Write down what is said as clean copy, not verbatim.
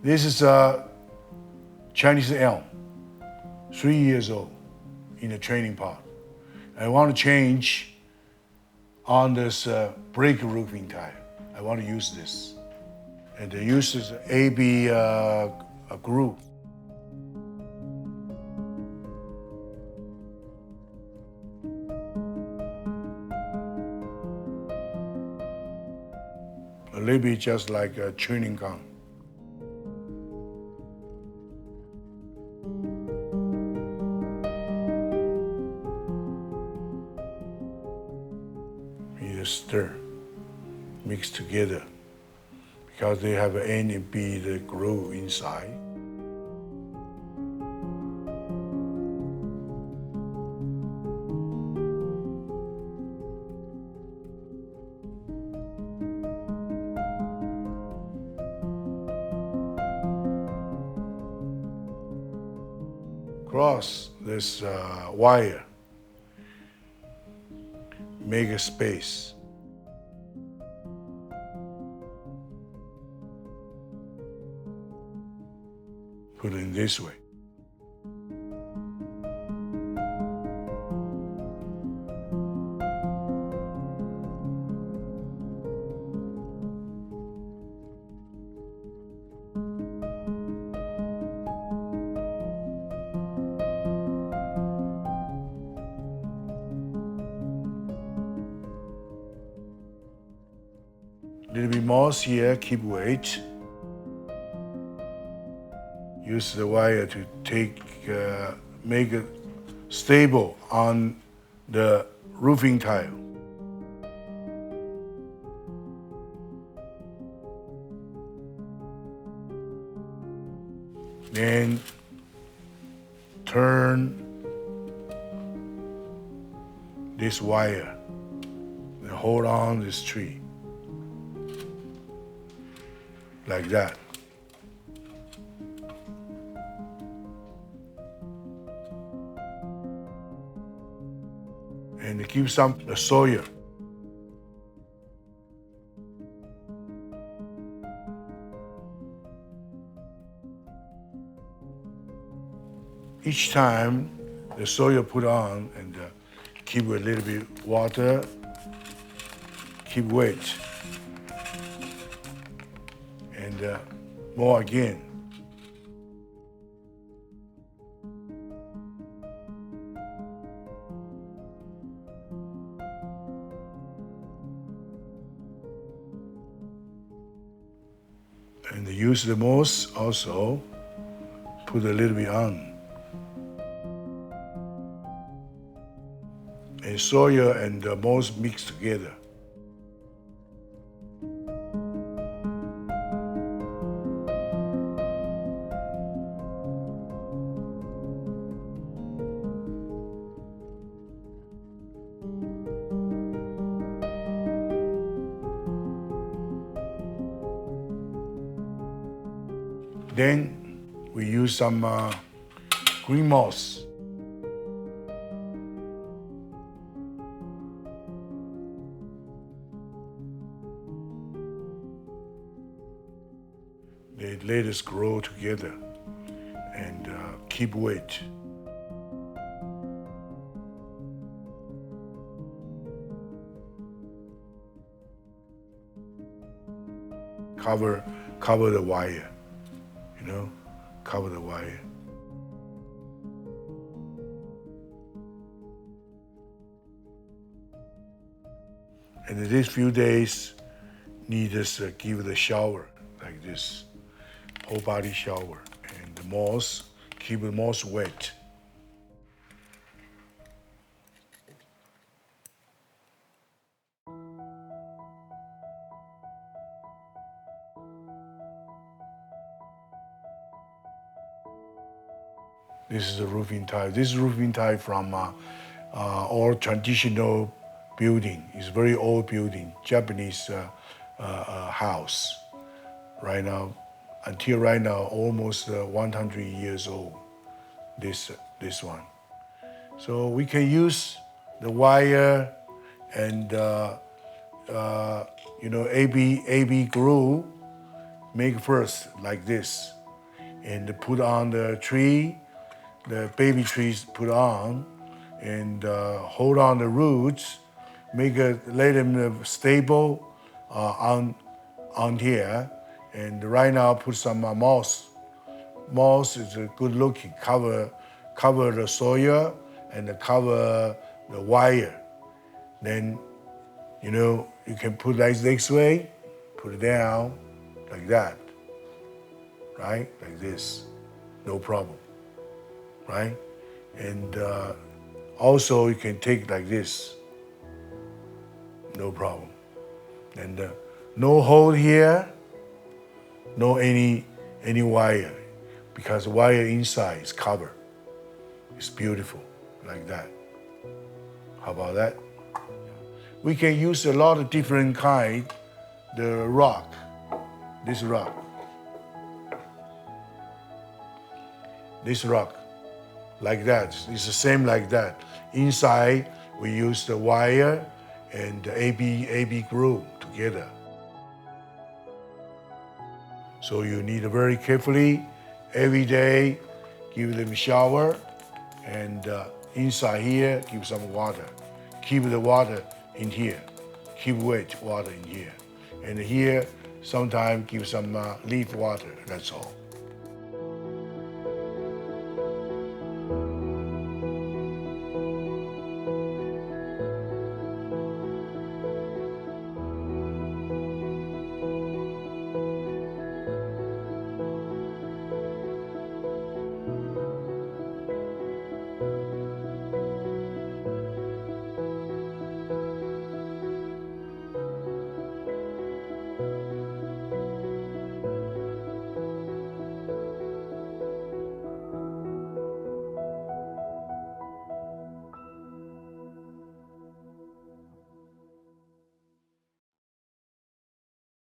This is a Chinese Elm, 3 years old, in the training pot. I want to change on this brick roofing tile. I want to use this. And I use this AB glue. A little bit just like a chewing gum. You just stir, mix together, because they have A and B the glue inside. Cross this wire, make a space. Put it in this way. Little bit moss here, keep weight. Use the wire to make it stable on the roofing tile. Then turn this wire and hold on this tree. Like that. And keep some soil. Each time the soil put on and keep a little bit water, keep weight. And more again. And use the moss also, put a little bit on. And soil and the moss mix together. Then we use some green moss. They let us grow together and keep weight. Cover the wire. Cover the wire. And in these few days, need us give the shower like this, whole body shower. And the moss, keep the moss wet. This is a roofing tile. This is roofing tile from our traditional building. It's a very old building, Japanese house. Right now, until right now, almost 100 years old. This one. So we can use the wire and AB glue. Make first like this. and put on the tree, the baby trees put on, and hold on the roots, let them stable on here. And right now put some moss. Moss is good looking, cover the soil and cover the wire. Then, you can put like this way, put it down like that, right? Like this, no problem, right? And also you can take like this, no problem. And no hole here, no any wire, because the wire inside is covered. It's beautiful, like that. How about that? We can use a lot of different kind. The rock, this rock, like that. It's the same like that. Inside, we use the wire and the AB glue together. So you need to very carefully, every day, give them a shower, and inside here, give some water. Keep the water in here. Keep wet water in here. And here, sometimes give some leaf water, that's all.